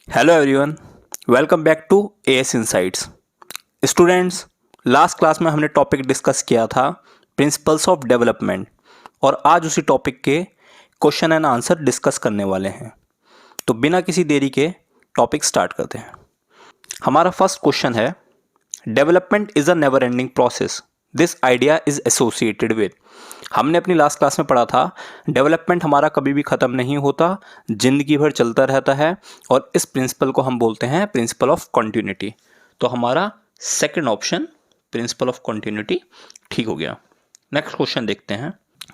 Hello everyone, welcome back to AS insights. Students, last class में हमने topic discuss किया था प्रिंसिपल्स ऑफ डेवलपमेंट और आज उसी टॉपिक के क्वेश्चन एंड आंसर डिस्कस करने वाले हैं। तो बिना किसी देरी के टॉपिक स्टार्ट करते हैं। हमारा फर्स्ट क्वेश्चन है, development is a never ending process, this idea is associated with. हमने अपनी लास्ट क्लास में पढ़ा था डेवलपमेंट हमारा कभी भी ख़त्म नहीं होता, जिंदगी भर चलता रहता है और इस प्रिंसिपल को हम बोलते हैं प्रिंसिपल ऑफ कॉन्टिन्यूटी। तो हमारा second option principle of continuity ठीक हो गया। नेक्स्ट क्वेश्चन देखते हैं।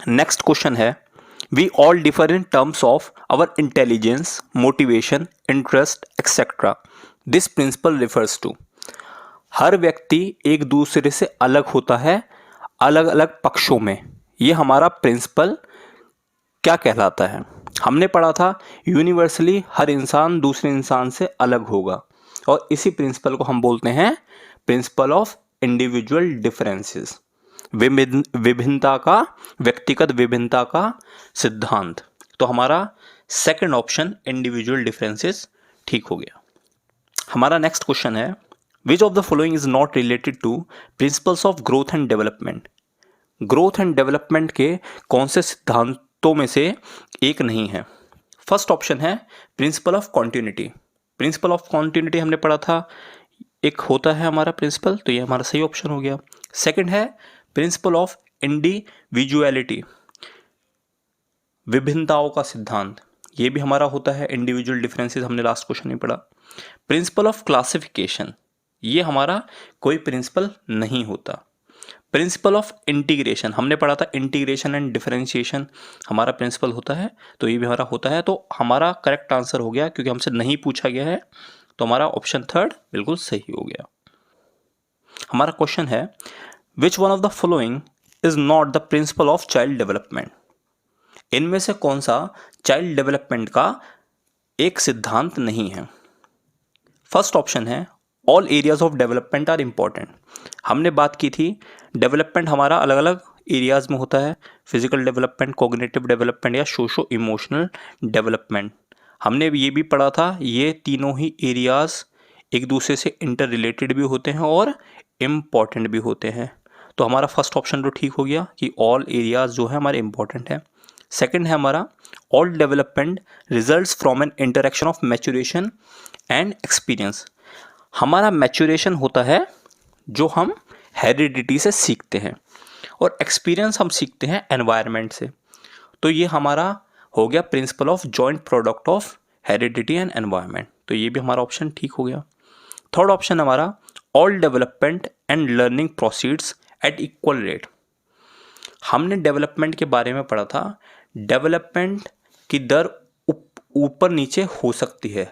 नेक्स्ट क्वेश्चन है, we all differ in terms of our intelligence, motivation, interest etcetera, this principle refers to. हर व्यक्ति एक दूसरे से अलग होता है अलग अलग पक्षों में। ये हमारा प्रिंसिपल क्या कहलाता है? हमने पढ़ा था यूनिवर्सली हर इंसान दूसरे इंसान से अलग होगा और इसी प्रिंसिपल को हम बोलते हैं प्रिंसिपल ऑफ इंडिविजुअल डिफरेंसेस, विभिन्नता का, व्यक्तिगत विभिन्नता का सिद्धांत। तो हमारा सेकंड ऑप्शन इंडिविजुअल डिफरेंसेस ठीक हो गया। हमारा नेक्स्ट क्वेश्चन है, which of the following is not related to principles of growth and development. Growth and development के कौन से सिद्धांतों में से एक नहीं है? फर्स्ट ऑप्शन है principal of continuity. Principal of continuity हमने पढ़ा था, एक होता है हमारा प्रिंसिपल, तो ये हमारा सही ऑप्शन हो गया। सेकंड है प्रिंसिपल ऑफ इंडिविजुअलिटी, विभिन्नताओं का सिद्धांत, ये भी हमारा होता है। इंडिविजुअल डिफरेंसेस हमने लास्ट क्वेश्चन में पढ़ा। प्रिंसिपल ऑफ क्लासिफिकेशन, ये हमारा कोई प्रिंसिपल नहीं होता। प्रिंसिपल ऑफ इंटीग्रेशन हमने पढ़ा था, इंटीग्रेशन एंड डिफरेंशिएशन हमारा प्रिंसिपल होता है, तो ये भी हमारा होता है। तो हमारा करेक्ट आंसर हो गया, क्योंकि हमसे नहीं पूछा गया है, तो हमारा ऑप्शन थर्ड बिल्कुल सही हो गया। हमारा क्वेश्चन है, which one of the following is not the principle of child development. इनमें से कौन सा चाइल्ड डेवलपमेंट का एक सिद्धांत नहीं है? फर्स्ट ऑप्शन है all areas of development are important. हमने बात की थी डेवलपमेंट हमारा अलग अलग एरियाज में होता है, फिजिकल डेवलपमेंट, कोग्निटिव डेवलपमेंट या सोशो इमोशनल डेवलपमेंट। हमने ये भी पढ़ा था ये तीनों ही एरियाज एक दूसरे से इंटर रिलेटेड भी होते हैं और इम्पॉर्टेंट भी होते हैं। तो हमारा फर्स्ट ऑप्शन तो ठीक हो गया कि ऑल एरियाज जो है हमारे इंपॉर्टेंट है। सेकंड है हमारा all development results from N interaction of maturation and experience. हमारा मैच्योरेशन होता है जो हम हेरिडिटी से सीखते हैं और एक्सपीरियंस हम सीखते हैं एनवायरनमेंट से। तो ये हमारा हो गया principle of joint product of heredity and environment, तो ये भी हमारा ऑप्शन ठीक हो गया। थर्ड ऑप्शन हमारा all development and learning proceeds at equal rate. हमने डेवलपमेंट के बारे में पढ़ा था, डेवलपमेंट की दर ऊपर नीचे हो सकती है,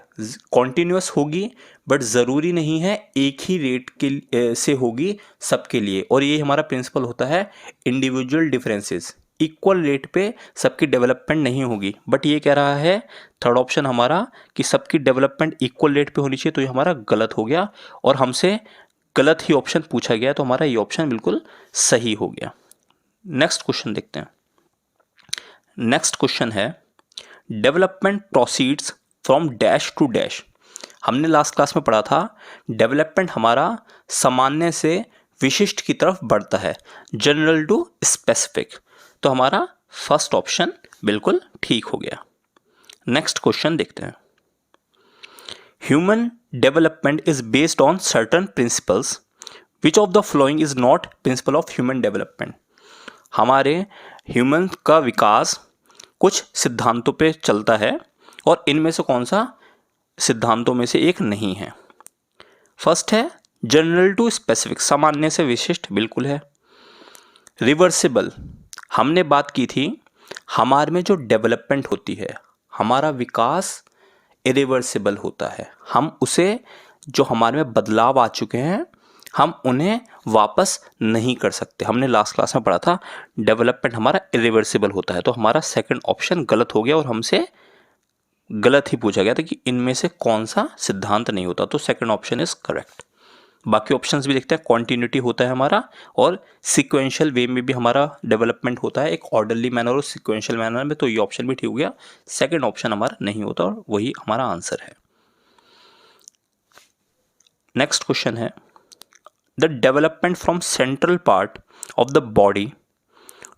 कॉन्टिन्यूस होगी, बट ज़रूरी नहीं है एक ही रेट के से होगी सबके लिए। और ये हमारा प्रिंसिपल होता है इंडिविजुअल डिफरेंसेस, इक्वल रेट पे सबकी डेवलपमेंट नहीं होगी। बट ये कह रहा है थर्ड ऑप्शन हमारा कि सबकी डेवलपमेंट इक्वल रेट पे होनी चाहिए, तो ये हमारा गलत हो गया और हमसे गलत ही ऑप्शन पूछा गया, तो हमारा ये ऑप्शन बिल्कुल सही हो गया। नेक्स्ट क्वेश्चन देखते हैं। नेक्स्ट क्वेश्चन है, development proceeds from dash to dash. हमने लास्ट क्लास में पढ़ा था डेवलपमेंट हमारा सामान्य से विशिष्ट की तरफ बढ़ता है, जनरल टू स्पेसिफिक। तो हमारा फर्स्ट ऑप्शन बिल्कुल ठीक हो गया। नेक्स्ट क्वेश्चन देखते हैं। Human development is based on certain principles, which of the following is not principle of human development. हमारे ह्यूमन का विकास कुछ सिद्धांतों पे चलता है और इनमें से कौन सा सिद्धांतों में से एक नहीं है? फर्स्ट है जनरल टू स्पेसिफिक, सामान्य से विशिष्ट बिल्कुल है। रिवर्सिबल, हमने बात की थी हमारे में जो डेवलपमेंट होती है, हमारा विकास इरिवर्सिबल होता है, हम उसे जो हमारे में बदलाव आ चुके हैं हम उन्हें वापस नहीं कर सकते। हमने लास्ट क्लास में पढ़ा था डेवलपमेंट हमारा इरिवर्सिबल होता है, तो हमारा सेकंड ऑप्शन गलत हो गया और हमसे गलत ही पूछा गया था कि इनमें से कौन सा सिद्धांत नहीं होता, तो सेकंड ऑप्शन इज करेक्ट। बाकी ऑप्शंस भी देखते हैं, कॉन्टिन्यूटी होता है हमारा और सिक्वेंशियल वे में भी हमारा डेवलपमेंट होता है, एक ऑर्डरली मैनर और सिक्वेंशियल मैनर में, तो ये ऑप्शन भी ठीक हो गया। सेकंड ऑप्शन हमारा नहीं होता और वही हमारा आंसर है। नेक्स्ट क्वेश्चन है the development from central part of the body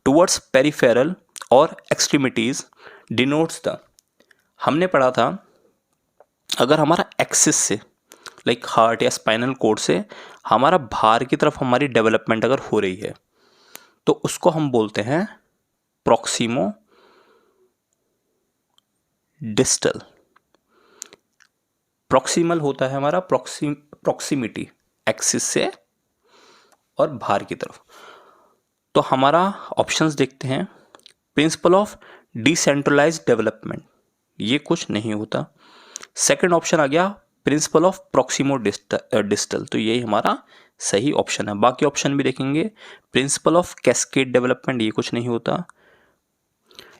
towards peripheral और एक्सट्रीमिटीज डिनोट्स द। हमने पढ़ा था अगर हमारा एक्सिस से लाइक हार्ट या स्पाइनल कोड से हमारा बाहर की तरफ हमारी डेवलपमेंट अगर हो रही है तो उसको हम बोलते हैं प्रॉक्सिमो डिस्टल। प्रॉक्सिमल होता है हमारा प्रॉक्सिमिटी एक्सिस से और बाहर की तरफ। तो हमारा ऑप्शंस देखते हैं। प्रिंसिपल ऑफ डिसेंट्रलाइज्ड डेवलपमेंट, ये कुछ नहीं होता। सेकंड ऑप्शन आ गया प्रिंसिपल ऑफ प्रॉक्सिमो डिस्टल, तो यही हमारा सही ऑप्शन है। बाकी ऑप्शन भी देखेंगे। प्रिंसिपल ऑफ कैस्केड डेवलपमेंट, ये कुछ नहीं होता।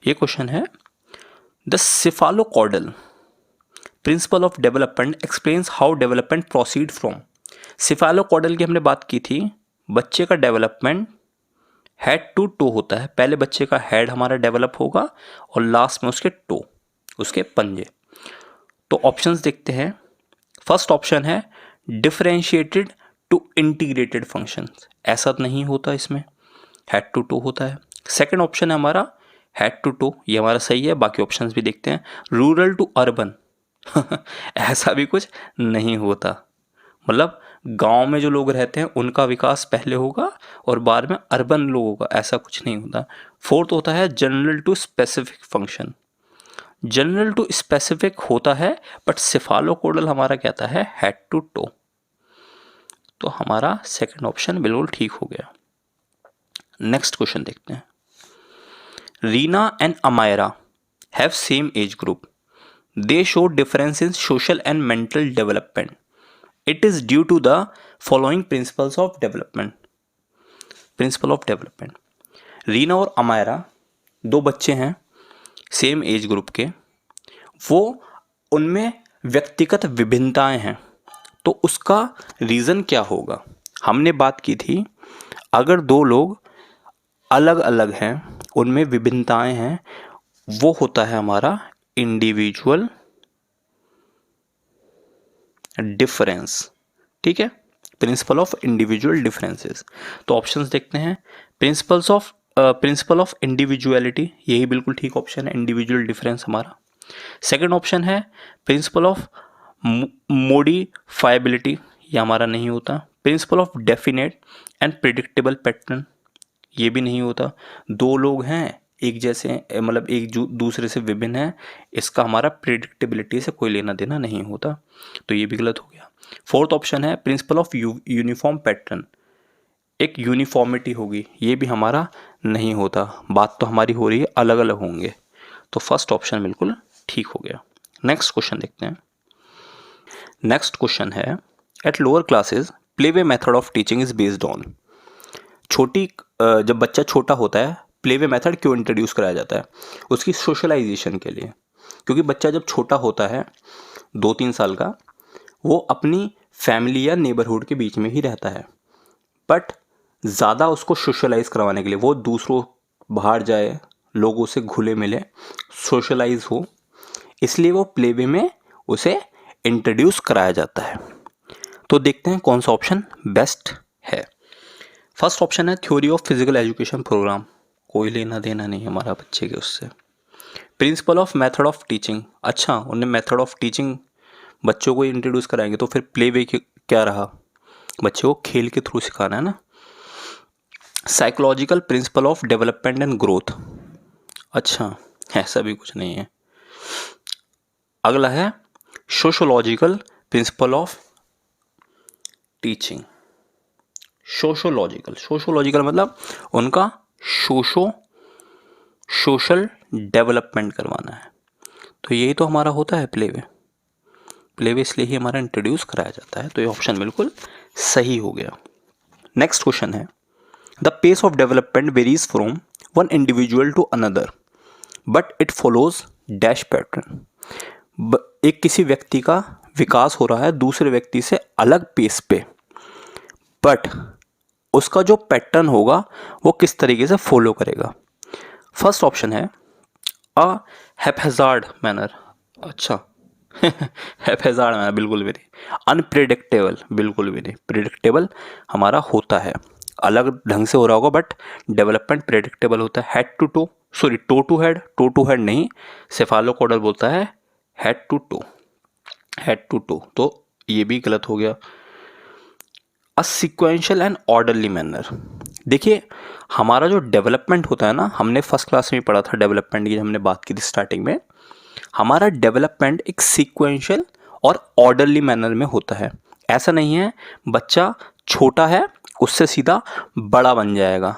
ये क्वेश्चन है the cephalocaudal principle of development explains how development proceed from. Cephalocaudal की हमने बात की थी। बच्चे का डेवलपमेंट हेड टू टो होता है। पहले बच्चे का हेड हमारा डेवलप होगा और लास्ट में उसके टो, उसके पंजे। तो ऑप्शंस देखते हैं। फर्स्ट ऑप्शन है डिफरेंशिएटेड टू इंटीग्रेटेड फंक्शंस, ऐसा तो नहीं होता, इसमें हेड टू टो होता है। सेकंड ऑप्शन है हमारा हेड टू टो, ये हमारा सही है। बाकी ऑप्शंस भी देखते हैं। रूरल टू अर्बन ऐसा भी कुछ नहीं होता, मतलब गांव में जो लोग रहते हैं उनका विकास पहले होगा और बाद में अर्बन लोगों का, ऐसा कुछ नहीं होता। फोर्थ होता है general to specific function, general to specific होता है बट सिफालोकोडल हमारा कहता है हेड टू टो। तो हमारा सेकंड ऑप्शन बिल्कुल ठीक हो गया। नेक्स्ट क्वेश्चन देखते हैं। Reena and Amaira have same age group, they show difference in social and mental development, it is due to the following principles of development. Principle of development, Reena और अमायरा दो बच्चे हैं सेम एज ग्रुप के, वो उनमें व्यक्तिगत विभिन्नताएं हैं, तो उसका रीज़न क्या होगा। हमने बात की थी अगर दो लोग अलग अलग हैं, उनमें विभिन्नताएं हैं, वो होता है हमारा इंडिविजुअल डिफरेंस। ठीक है, प्रिंसिपल ऑफ इंडिविजुअल डिफरेंसेस। तो ऑप्शंस देखते हैं। प्रिंसिपल ऑफ इंडिविजुअलिटी, यही बिल्कुल ठीक ऑप्शन है, इंडिविजुअल डिफरेंस हमारा। सेकंड ऑप्शन है प्रिंसिपल ऑफ मोडिफाइबिलिटी, ये हमारा नहीं होता। Principle of definite and predictable pattern, ये भी नहीं होता। दो लोग हैं एक जैसे, मतलब एक दूसरे से विभिन्न है, इसका हमारा प्रिडिक्टेबिलिटी से कोई लेना देना नहीं होता, तो ये भी गलत हो गया। फोर्थ ऑप्शन है प्रिंसिपल ऑफ यूनिफॉर्म पैटर्न, एक यूनिफॉर्मिटी होगी, ये भी हमारा नहीं होता। बात तो हमारी हो रही है अलग अलग होंगे, तो फर्स्ट ऑप्शन बिल्कुल ठीक हो गया। नेक्स्ट क्वेश्चन देखते हैं। नेक्स्ट क्वेश्चन है at lower classes playway method of teaching is based on. जब बच्चा छोटा होता है प्लेवे मेथड क्यों इंट्रोड्यूस कराया जाता है, उसकी सोशलाइजेशन के लिए। क्योंकि बच्चा जब छोटा होता है 2-3 साल का, वो अपनी फैमिली या नेबरहुड के बीच में ही रहता है, बट ज़्यादा उसको सोशलाइज करवाने के लिए, वो दूसरों बाहर जाए, लोगों से घुले मिले, सोशलाइज हो, इसलिए वो प्लेवे में उसे इंट्रोड्यूस कराया जाता है। तो देखते हैं कौन सा ऑप्शन बेस्ट है। फर्स्ट ऑप्शन है theory of physical education program, कोई लेना देना नहीं हमारा बच्चे के उससे। Principle of method of teaching, अच्छा उन्हें मेथड ऑफ टीचिंग बच्चों को इंट्रोड्यूस कराएंगे, तो फिर प्ले वे क्या रहा, बच्चों को खेल के थ्रू सिखाना है ना। Psychological principle of development and growth, अच्छा ऐसा भी कुछ नहीं है। अगला है sociological principle of teaching. Sociological मतलब उनका सोशल डेवलपमेंट करवाना है, तो यही तो हमारा होता है प्लेवे इसलिए ही हमारा इंट्रोड्यूस कराया जाता है, तो ये ऑप्शन बिल्कुल सही हो गया। नेक्स्ट क्वेश्चन है the pace of development varies from one individual to another but it follows dash pattern. एक किसी व्यक्ति का विकास हो रहा है दूसरे व्यक्ति से अलग पेस पे, बट उसका जो पैटर्न होगा वो किस तरीके से फॉलो करेगा। फर्स्ट ऑप्शन है अ हैप्हेजार्ड मैनर, अच्छा हैजार्ड मैनर बिल्कुल भी नहीं। अनप्रिडिक्टेबल बिल्कुल भी नहीं। प्रिडिक्टेबल हमारा होता है, अलग ढंग से हो रहा होगा बट डेवलपमेंट प्रिडिक्टेबल होता है। Head to toe, sorry toe to head नहीं, सेफालोकोडल बोलता है head to toe, head to toe, तो ये भी गलत हो गया। A sequential and orderly manner, देखिए हमारा जो डेवलपमेंट होता है ना, हमने फर्स्ट क्लास में पढ़ा था डेवलपमेंट की, हमने बात की थी स्टार्टिंग में, हमारा डेवलपमेंट एक सीक्वेंशियल और ऑर्डरली मैनर में होता है। ऐसा नहीं है बच्चा छोटा है उससे सीधा बड़ा बन जाएगा,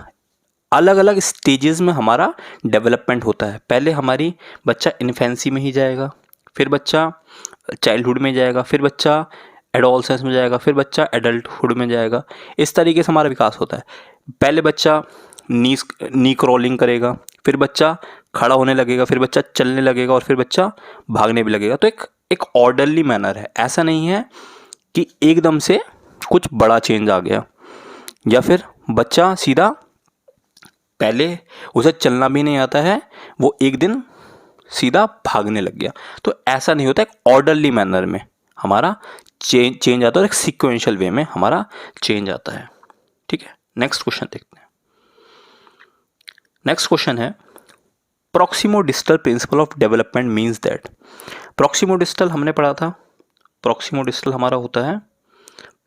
अलग अलग स्टेजेस में हमारा डेवलपमेंट होता है। पहले हमारी बच्चा इन्फेंसी में ही जाएगा, फिर बच्चा चाइल्डहुड में जाएगा, फिर बच्चा एडोलसेंस में जाएगा, फिर बच्चा एडल्टहुड में जाएगा। इस तरीके से हमारा विकास होता है। पहले बच्चा नी क्रॉलिंग करेगा, फिर बच्चा खड़ा होने लगेगा, फिर बच्चा चलने लगेगा और फिर बच्चा भागने भी लगेगा। तो एक ऑर्डरली मैनर है। ऐसा नहीं है कि एकदम से कुछ बड़ा चेंज आ गया या फिर बच्चा सीधा पहले उसे चलना भी नहीं आता है, वो एक दिन सीधा भागने लग गया। तो ऐसा नहीं होता। एक ऑर्डरली मैनर में हमारा चेंज आता है और एक सिक्वेंशियल वे में हमारा चेंज आता है। ठीक है, नेक्स्ट क्वेश्चन देखते हैं। नेक्स्ट क्वेश्चन है proximodistal principle of development means that. Proximodistal हमने पढ़ा था। प्रॉक्सिमोडिस्टल हमारा होता है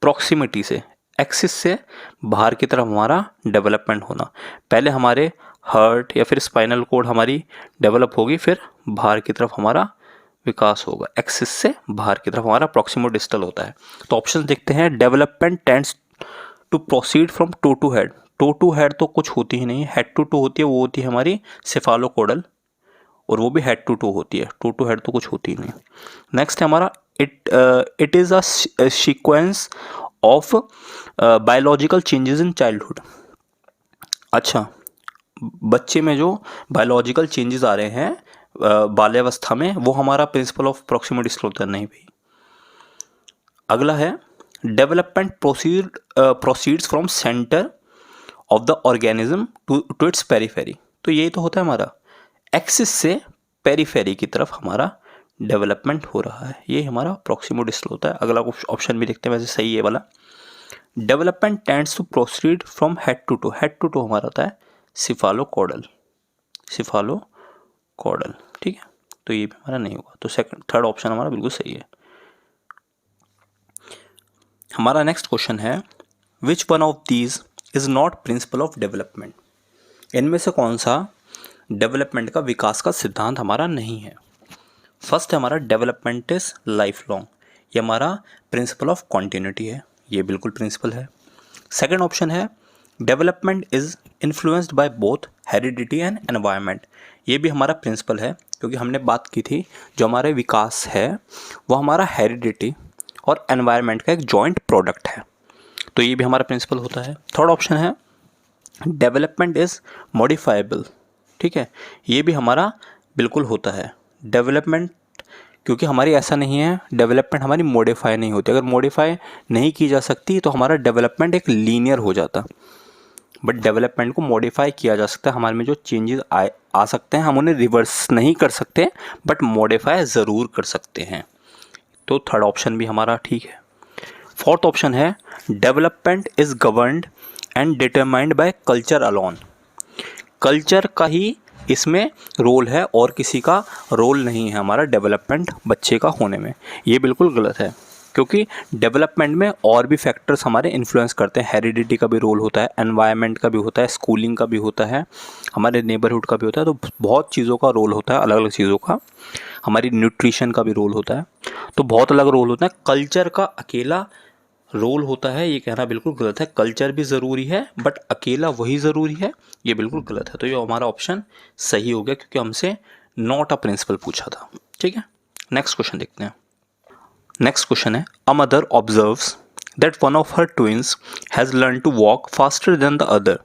प्रॉक्सिमिटी से, एक्सिस से बाहर की तरफ हमारा डेवलपमेंट होना। पहले हमारे हार्ट या फिर स्पाइनल कोड हमारी डेवलप होगी, फिर बाहर की तरफ हमारा विकास होगा। एक्सिस से बाहर की तरफ हमारा प्रॉक्सिमोडिस्टल होता है। तो ऑप्शन देखते हैं। Development tends to proceed from toe to head. Toe to head तो कुछ होती ही नहीं, हेड टू टो होती है, वो होती है हमारी सेफालोकोडल, और वो भी हेड टू टो होती है। टो टू हेड तो कुछ होती ही नहीं। नेक्स्ट है हमारा it is a sequence of biological changes in childhood. अच्छा, बच्चे में जो बायोलॉजिकल चेंजेस आ रहे हैं बाल्यावस्था में, वो हमारा प्रिंसिपल ऑफ प्रॉक्सिमिटी होता है। नहीं भाई। अगला है development proceeds from centre of the organism to its periphery. तो ये तो होता है हमारा एक्सिस से पेरीफेरी की तरफ हमारा डेवलपमेंट हो रहा है, ये हमारा प्रॉक्सिमोडिस्टल होता है। अगला ऑप्शन भी देखते हैं, वैसे सही है वाला। Development tends to proceed from head to toe. Head to toe हमारा होता है सिफालोकोडल, सिफालोकोडल। ठीक है, तो ये भी हमारा नहीं होगा। तो थर्ड ऑप्शन हमारा बिल्कुल सही है। हमारा नेक्स्ट क्वेश्चन है which one of these is not principal of development. इनमें से कौन सा डेवलपमेंट का, विकास का सिद्धांत हमारा नहीं है। फर्स्ट है हमारा डेवलपमेंट इज लाइफ लॉन्ग। ये हमारा प्रिंसिपल ऑफ कॉन्टिन्यूटी है, ये बिल्कुल प्रिंसिपल है। सेकंड ऑप्शन है development is influenced by both heredity and environment. ये भी हमारा प्रिंसिपल है, क्योंकि हमने बात की थी जो हमारे विकास है वो हमारा हेरिडिटी और एनवायरनमेंट का एक जॉइंट प्रोडक्ट है। तो ये भी हमारा प्रिंसिपल होता है। थर्ड ऑप्शन है डेवलपमेंट इज मॉडिफाइबल। ठीक है, ये भी हमारा बिल्कुल होता है। डेवलपमेंट, क्योंकि हमारी ऐसा नहीं है, डेवलपमेंट हमारी मॉडिफाई नहीं होती। अगर मॉडिफाई नहीं की जा सकती तो हमारा डेवलपमेंट एक लीनियर हो जाता। बट डेवलपमेंट को मॉडिफाई किया जा सकता है। हमारे में जो चेंजेस आ सकते हैं हम उन्हें रिवर्स नहीं कर सकते, बट मॉडिफाई ज़रूर कर सकते हैं। तो थर्ड ऑप्शन भी हमारा ठीक है। फोर्थ ऑप्शन है development is governed and determined by culture alone. Culture का ही इसमें रोल है और किसी का रोल नहीं है हमारा डेवलपमेंट बच्चे का होने में। ये बिल्कुल गलत है, क्योंकि डेवलपमेंट में और भी फैक्टर्स हमारे इन्फ्लुएंस करते हैं। हेरिडिटी का भी रोल होता है, एनवायरनमेंट का भी होता है, स्कूलिंग का भी होता है, हमारे नेबरहुड का भी होता है। तो बहुत चीज़ों का रोल होता है, अलग अलग चीज़ों का। हमारी न्यूट्रिशन का भी रोल होता है, तो बहुत अलग रोल होता है। कल्चर का अकेला रोल होता है ये कहना बिल्कुल गलत है। कल्चर भी ज़रूरी है बट अकेला वही ज़रूरी है, ये बिल्कुल गलत है। तो ये हमारा ऑप्शन सही हो गया, क्योंकि हमसे नॉट अ प्रिंसिपल पूछा था। ठीक है, नेक्स्ट क्वेश्चन देखते हैं। नेक्स्ट क्वेश्चन है a mother observes that one of her twins has learn to walk faster than the other.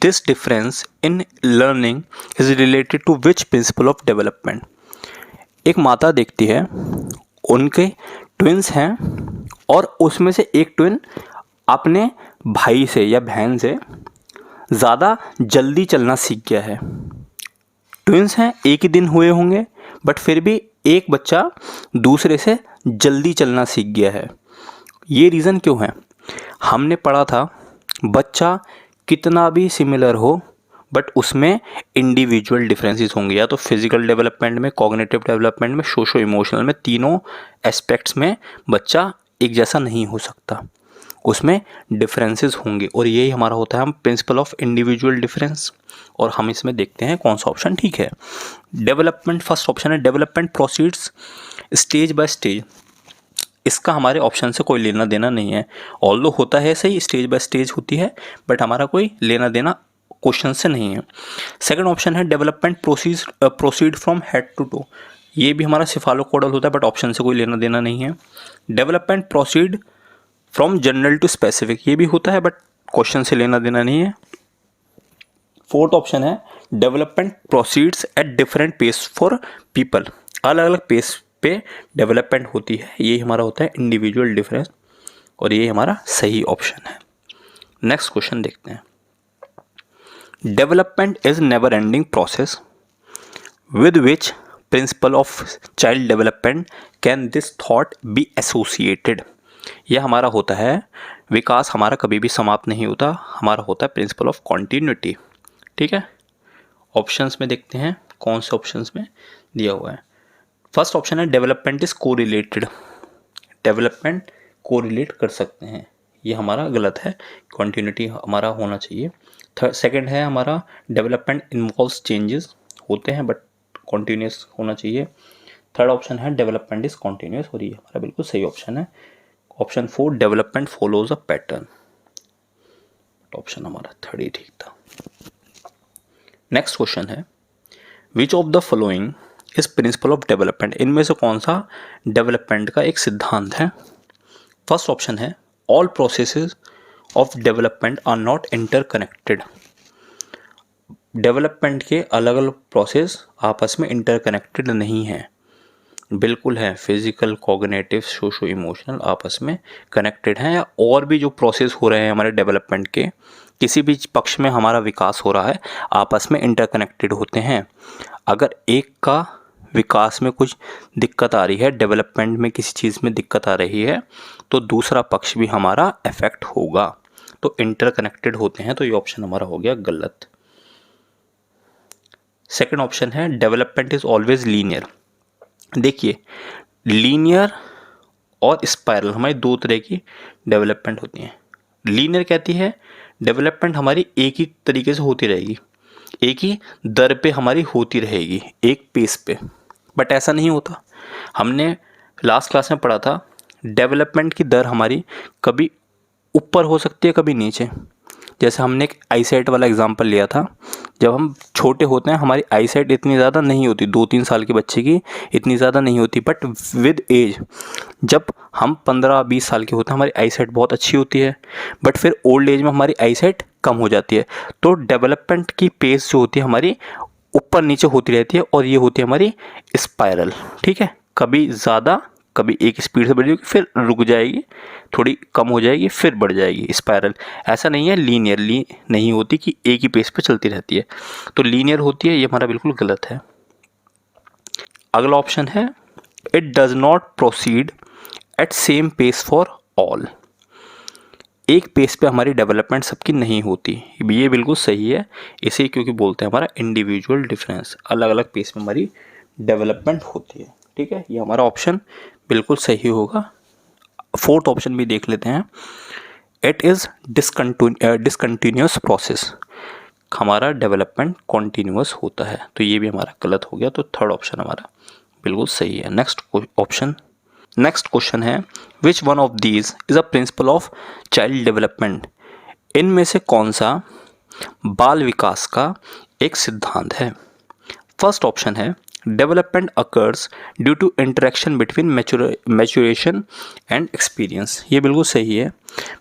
This difference in learning is related to which principle of development. एक माता देखती है उनके twins हैं और उसमें से एक ट्विन अपने भाई से या बहन से ज़्यादा जल्दी चलना सीख गया है। ट्विंस हैं, एक ही दिन हुए होंगे बट फिर भी एक बच्चा दूसरे से जल्दी चलना सीख गया है। ये रीज़न क्यों है? हमने पढ़ा था बच्चा कितना भी सिमिलर हो बट उसमें इंडिविजुअल डिफरेंसेस होंगे, या तो फिजिकल डेवलपमेंट में, कॉग्निटिव डेवलपमेंट में, सोशो इमोशनल में, तीनों एस्पेक्ट्स में बच्चा एक जैसा नहीं हो सकता, उसमें डिफरेंसेस होंगे। और यही हमारा होता है हम प्रिंसिपल ऑफ इंडिविजुअल डिफरेंस। और हम इसमें देखते हैं कौन सा ऑप्शन ठीक है। डेवलपमेंट, फर्स्ट ऑप्शन है development proceeds stage by stage. इसका हमारे ऑप्शन से कोई लेना देना नहीं है, ऑल्दो होता है सही, स्टेज बाय स्टेज होती है, बट हमारा कोई लेना देना क्वेश्चन से नहीं है। सेकंड ऑप्शन है development proceed from head to toe. ये भी हमारा सिफालोकोडल होता है, बट ऑप्शन से कोई लेना देना नहीं है। Development proceed from general to specific, ये भी होता है बट क्वेश्चन से लेना देना नहीं है। फोर्थ ऑप्शन है development proceeds at different pace for people, अलग अलग पेस पे डेवलपमेंट होती है, ये हमारा होता है इंडिविजुअल डिफरेंस, और ये हमारा सही ऑप्शन है। नेक्स्ट क्वेश्चन देखते हैं। Development is never ending process with which principle of child development can this thought be associated. यह हमारा होता है विकास हमारा कभी भी समाप्त नहीं होता, हमारा होता है प्रिंसिपल ऑफ कॉन्टिन्यूटी। ठीक है, ऑप्शंस में देखते हैं कौन से ऑप्शंस में दिया हुआ है। फर्स्ट ऑप्शन है development is correlated, development correlate कर सकते हैं, ये हमारा गलत है, कॉन्टिन्यूटी हमारा होना चाहिए। सेकंड है हमारा डेवलपमेंट इन्वॉल्व्स चेंजेस, होते हैं बट कॉन्टिन्यूस होना चाहिए। थर्ड ऑप्शन है डेवलपमेंट इज कॉन्टिन्यूस, और ये हमारा बिल्कुल सही ऑप्शन है। Option 4 development follows a pattern, option हमारा थर्ड ही ठीक था। नेक्स्ट क्वेश्चन है which of the following is principle of development, इनमें से कौन सा डेवलपमेंट का एक सिद्धांत है। फर्स्ट ऑप्शन है all processes of development are not interconnected, development के अलग अलग प्रोसेस आपस में इंटरकनेक्टेड नहीं है, बिल्कुल है, फिजिकल, कॉग्निटिव, सोशो इमोशनल आपस में कनेक्टेड हैं, या और भी जो प्रोसेस हो रहे हैं हमारे डेवलपमेंट के, किसी भी पक्ष में हमारा विकास हो रहा है, आपस में इंटरकनेक्टेड होते हैं। अगर एक का विकास में कुछ दिक्कत आ रही है, डेवलपमेंट में किसी चीज़ में दिक्कत आ रही है, तो दूसरा पक्ष भी हमारा अफेक्ट होगा, तो इंटरकनेक्टेड होते हैं, तो ये ऑप्शन हमारा हो गया गलत। सेकंड ऑप्शन है डेवलपमेंट इज ऑलवेज लीनियर। देखिए लीनियर और स्पाइरल हमारी दो तरह की डेवलपमेंट होती हैं। लीनियर कहती है डेवलपमेंट हमारी एक ही तरीके से होती रहेगी, एक ही दर पे हमारी होती रहेगी, एक पेस पे, बट ऐसा नहीं होता। हमने लास्ट क्लास में पढ़ा था डेवलपमेंट की दर हमारी कभी ऊपर हो सकती है, कभी नीचे। जैसे हमने एक आईसाइट वाला एग्जांपल लिया था, जब हम छोटे होते हैं हमारी आईसाइट इतनी ज़्यादा नहीं होती, 2-3 साल के बच्चे की इतनी ज़्यादा नहीं होती, बट विद एज जब हम 15-20 साल के होते हैं हमारी आईसाइट बहुत अच्छी होती है, बट फिर ओल्ड एज में हमारी आईसाइट कम हो जाती है। तो डेवलपमेंट की पेस जो होती है हमारी ऊपर नीचे होती रहती है, और ये होती है हमारी स्पाइरल। ठीक है, कभी ज़्यादा, कभी एक स्पीड से बढ़ जाएगी, फिर रुक जाएगी, थोड़ी कम हो जाएगी, फिर बढ़ जाएगी, स्पाइरल। ऐसा नहीं है लीनियरली नहीं होती कि एक ही पेस पे चलती रहती है, तो लीनियर होती है, ये हमारा बिल्कुल गलत है। अगला ऑप्शन है it does not proceed at same pace for all, एक पेस पे हमारी डेवलपमेंट सबकी नहीं होती, ये बिल्कुल सही है, इसे क्योंकि बोलते हैं हमारा इंडिविजुअल डिफरेंस, अलग अलग पेस में हमारी डेवलपमेंट होती है। ठीक है, ये हमारा ऑप्शन बिल्कुल सही होगा। फोर्थ ऑप्शन भी देख लेते हैं, इट इज़ डिसकंटिन्यूस प्रोसेस, हमारा डेवलपमेंट कॉन्टीन्यूअस होता है, तो ये भी हमारा गलत हो गया, तो थर्ड ऑप्शन हमारा बिल्कुल सही है। नेक्स्ट क्वेश्चन है which one of these is a principle of child development, इनमें से कौन सा बाल विकास का एक सिद्धांत है। फर्स्ट ऑप्शन है development occurs due to interaction between maturation and experience, ये बिल्कुल सही है।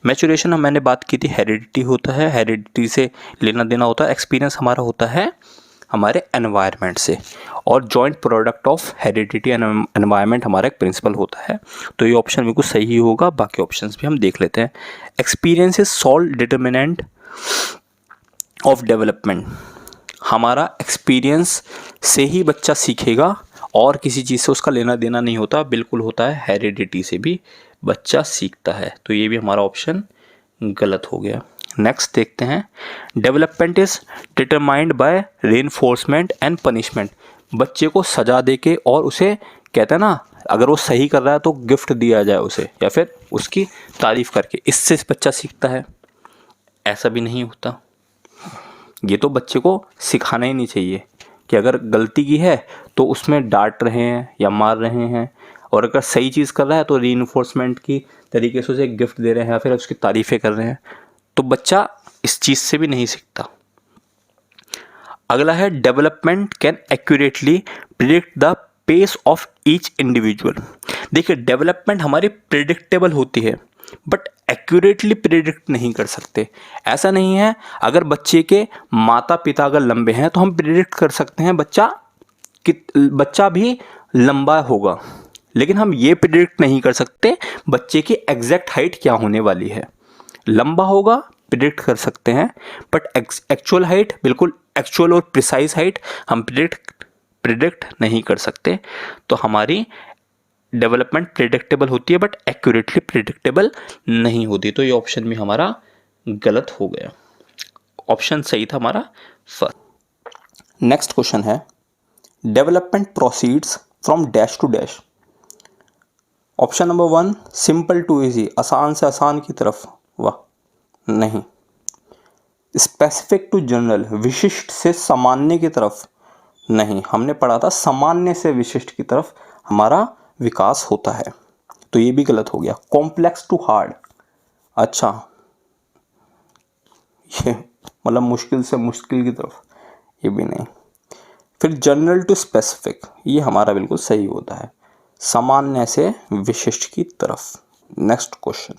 मैच्योरेशन मैंने बात की थी हेरिडिटी होता है, हेरिडिटी से लेना देना होता है, एक्सपीरियंस हमारा होता है हमारे एनवायरनमेंट से, और joint product of heredity and environment हमारा एक प्रिंसिपल होता है, तो ये ऑप्शन बिल्कुल सही होगा। बाकी ऑप्शंस भी हम देख लेते हैं। Experience is sole determinant of development, हमारा एक्सपीरियंस से ही बच्चा सीखेगा और किसी चीज़ से उसका लेना देना नहीं होता, बिल्कुल होता है हेरिडिटी से भी बच्चा सीखता है। तो ये भी हमारा ऑप्शन गलत हो गया। नेक्स्ट देखते हैं, development is determined by reinforcement and punishment. बच्चे को सजा दे के और उसे कहते हैं ना, अगर वो सही कर रहा है तो गिफ्ट दिया जाए उसे, या फिर उसकी तारीफ करके, इससे बच्चा सीखता है। ऐसा भी नहीं होता। ये तो बच्चे को सिखाना ही नहीं चाहिए कि अगर गलती की है तो उसमें डांट रहे हैं या मार रहे हैं, और अगर सही चीज़ कर रहा है तो रीइंफोर्समेंट की तरीके से उसे गिफ्ट दे रहे हैं या फिर उसकी तारीफ़ें कर रहे हैं। तो बच्चा इस चीज़ से भी नहीं सीखता। अगला है, development can accurately predict the pace of each individual. देखिए, डेवलपमेंट हमारी प्रिडिक्टेबल होती है बट एक्यूरेटली प्रिडिक्ट नहीं कर सकते। ऐसा नहीं है, अगर बच्चे के माता पिता अगर लंबे हैं तो हम प्रिडिक्ट कर सकते हैं बच्चा भी लंबा होगा, लेकिन हम ये प्रिडिक्ट नहीं कर सकते बच्चे की एग्जैक्ट हाइट क्या होने वाली है। लंबा होगा प्रिडिक्ट कर सकते हैं, बट एक्चुअल हाइट, बिल्कुल एक्चुअल और प्रिसाइज हाइट हम प्रिडिक्ट नहीं कर सकते। तो हमारी डेवलपमेंट प्रिडिक्टेबल होती है बट एक्यूरेटली प्रिडिक्टेबल नहीं होती। तो ये ऑप्शन भी हमारा गलत हो गया। ऑप्शन सही था हमारा फर्स्ट। नेक्स्ट क्वेश्चन है, development proceeds from dash to dash. Option number 1, simple to easy, आसान से आसान की तरफ, वाह नहीं। स्पेसिफिक टू जनरल, विशिष्ट से सामान्य की तरफ, नहीं। हमने पढ़ा था सामान्य से विशिष्ट की तरफ हमारा विकास होता है, तो ये भी गलत हो गया। कॉम्प्लेक्स टू हार्ड, अच्छा ये मतलब मुश्किल से मुश्किल की तरफ, ये भी नहीं। फिर जनरल टू स्पेसिफिक, ये हमारा बिल्कुल सही होता है, सामान्य से विशिष्ट की तरफ। Next question,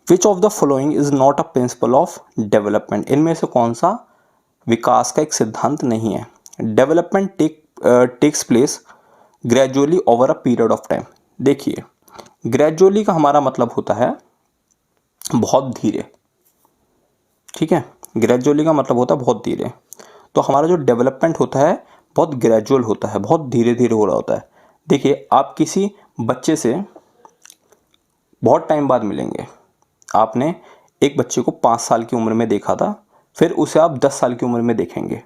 which of the following is not a principal of development. इनमें से कौन सा विकास का एक सिद्धांत नहीं है। Development takes place gradually over a period of time. देखिए, ग्रेजुअली का हमारा मतलब होता है बहुत धीरे, ठीक है। ग्रेजुअली का मतलब होता है बहुत धीरे। तो हमारा जो डेवलपमेंट होता है बहुत ग्रेजुअल होता है, बहुत धीरे धीरे हो रहा होता है। देखिए, आप किसी बच्चे से बहुत टाइम बाद मिलेंगे। आपने एक बच्चे को 5 साल की उम्र में देखा था, फिर उसे आप 10 साल की उम्र में देखेंगे,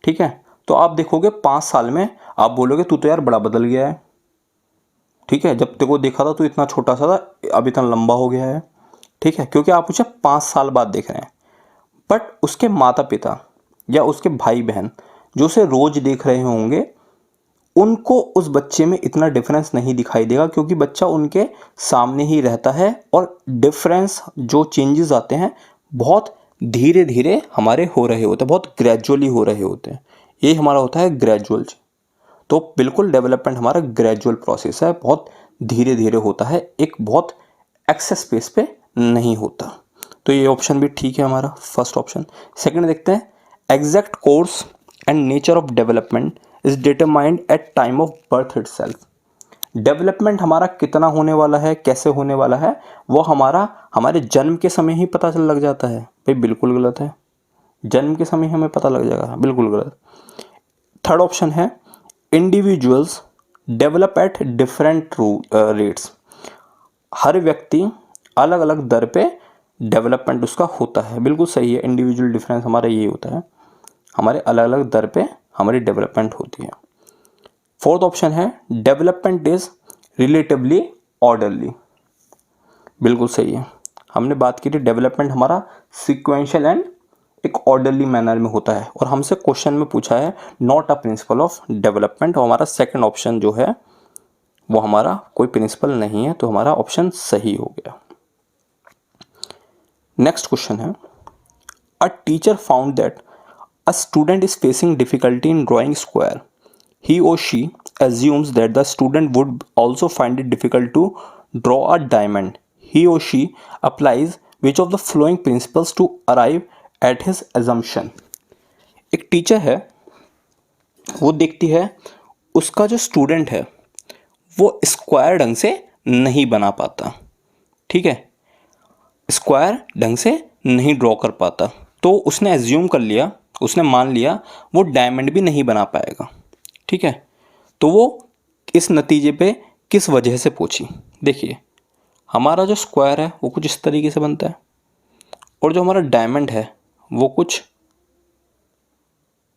ठीक है। तो आप देखोगे 5 साल में आप बोलोगे तू तो यार बड़ा बदल गया है, ठीक है। जब तेरे को देखा था तो इतना छोटा सा था, अब इतना लंबा हो गया है, ठीक है, क्योंकि आप उसे 5 साल बाद देख रहे हैं। बट उसके माता पिता या उसके भाई बहन जो उसे रोज देख रहे होंगे, उनको उस बच्चे में इतना डिफरेंस नहीं दिखाई देगा, क्योंकि बच्चा उनके सामने ही रहता है और डिफरेंस जो चेंजेस आते हैं बहुत धीरे धीरे हमारे हो रहे होते हैं, बहुत ग्रेजुअली हो रहे होते हैं। ये हमारा होता है ग्रेजुअल। तो बिल्कुल डेवलपमेंट हमारा ग्रेजुअल प्रोसेस है, बहुत धीरे धीरे होता है, एक बहुत एक्सेस स्पेस पे नहीं होता। तो ये ऑप्शन भी ठीक है हमारा, फर्स्ट ऑप्शन। सेकंड देखते हैं, exact course and nature of development is determined at time of birth itself. Development हमारा कितना होने वाला है, कैसे होने वाला है, वो हमारे जन्म के समय ही पता चल लग जाता है। भाई बिल्कुल गलत है, जन्म के समय हमें पता लग जाएगा, बिल्कुल गलत। थर्ड ऑप्शन है, individuals develop at different rates. हर व्यक्ति अलग अलग दर पे डेवलपमेंट उसका होता है, बिल्कुल सही है। इंडिविजुअल डिफरेंस हमारा ये होता है, हमारे अलग अलग दर पे हमारी डेवलपमेंट होती है। फोर्थ ऑप्शन है, डेवलपमेंट इज रिलेटिवली ऑर्डरली, बिल्कुल सही है। हमने बात की थी डेवलपमेंट हमारा सिक्वेंशियल एंड एक ऑर्डरली मैनर में होता है, और हमसे क्वेश्चन में पूछा है not a principal of development, और हमारा सेकंड ऑप्शन जो है वो हमारा कोई प्रिंसिपल नहीं है, तो हमारा ऑप्शन सही हो गया। नेक्स्ट क्वेश्चन है, a teacher found that a student is facing difficulty in drawing square. He और she assumes that the student would also find it difficult to draw a diamond. He or she applies which of the following principles to arrive at his assumption? एक teacher है, वो देखती है उसका जो student है वो स्क्वायर ढंग से नहीं बना पाता, ठीक है, स्क्वायर ढंग से नहीं ड्रॉ कर पाता, तो उसने एज्यूम कर लिया, उसने मान लिया वो डायमंड भी नहीं बना पाएगा, ठीक है। तो वो इस नतीजे पे किस वजह से पहुंची। देखिए हमारा जो स्क्वायर है वो कुछ इस तरीके से बनता है और जो हमारा डायमंड है वो कुछ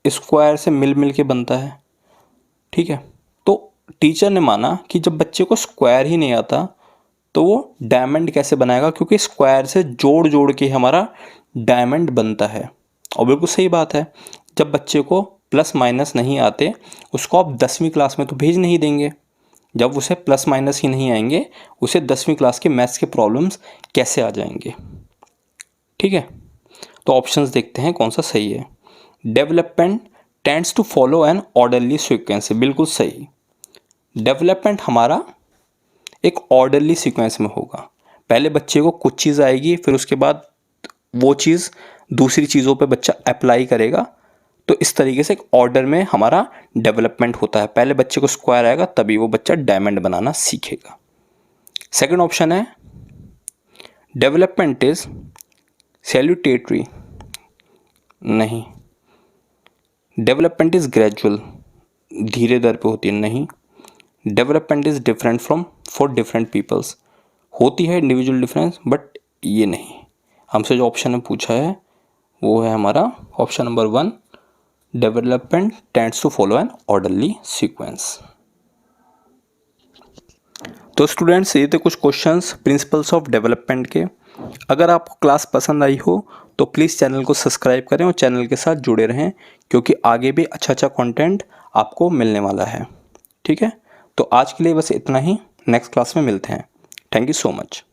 स्क्वायर से मिल मिल के बनता है, ठीक है। तो टीचर ने माना कि जब बच्चे को स्क्वायर ही नहीं आता तो वो डायमंड कैसे बनाएगा, क्योंकि स्क्वायर से जोड़ जोड़ के हमारा डायमंड बनता है। और बिल्कुल सही बात है, जब बच्चे को प्लस माइनस नहीं आते उसको आप 10वीं क्लास में तो भेज नहीं देंगे। जब उसे प्लस माइनस ही नहीं आएंगे उसे 10वीं क्लास के मैथ्स के प्रॉब्लम्स कैसे आ जाएंगे, ठीक है। तो ऑप्शंस देखते हैं कौन सा सही है। Development tends to follow an orderly sequence, बिल्कुल सही। डेवलपमेंट हमारा एक ऑर्डरली सीक्वेंस में होगा। पहले बच्चे को कुछ चीज़ आएगी, फिर उसके बाद वो चीज़ दूसरी चीज़ों पे बच्चा अप्लाई करेगा। तो इस तरीके से एक ऑर्डर में हमारा डेवलपमेंट होता है। पहले बच्चे को स्क्वायर आएगा तभी वो बच्चा डायमंड बनाना सीखेगा। सेकंड ऑप्शन है डेवलपमेंट इज सैल्यूटेटरी, नहीं। डेवलपमेंट इज ग्रेजुअल, धीरे दर पे होती है, नहीं। Development is different from for different peoples, होती है इंडिविजुअल डिफरेंस, बट ये नहीं। हमसे जो ऑप्शन में पूछा है वो है हमारा option number 1, development tends to follow an orderly sequence. तो स्टूडेंट्स ये थे कुछ क्वेश्चंस प्रिंसिपल्स ऑफ डेवलपमेंट के। अगर आपको क्लास पसंद आई हो तो प्लीज़ चैनल को सब्सक्राइब करें और चैनल के साथ जुड़े रहें, क्योंकि आगे भी अच्छा कंटेंट आपको मिलने वाला है, ठीक है। तो आज के लिए बस इतना ही, नेक्स्ट क्लास में मिलते हैं। Thank you so much.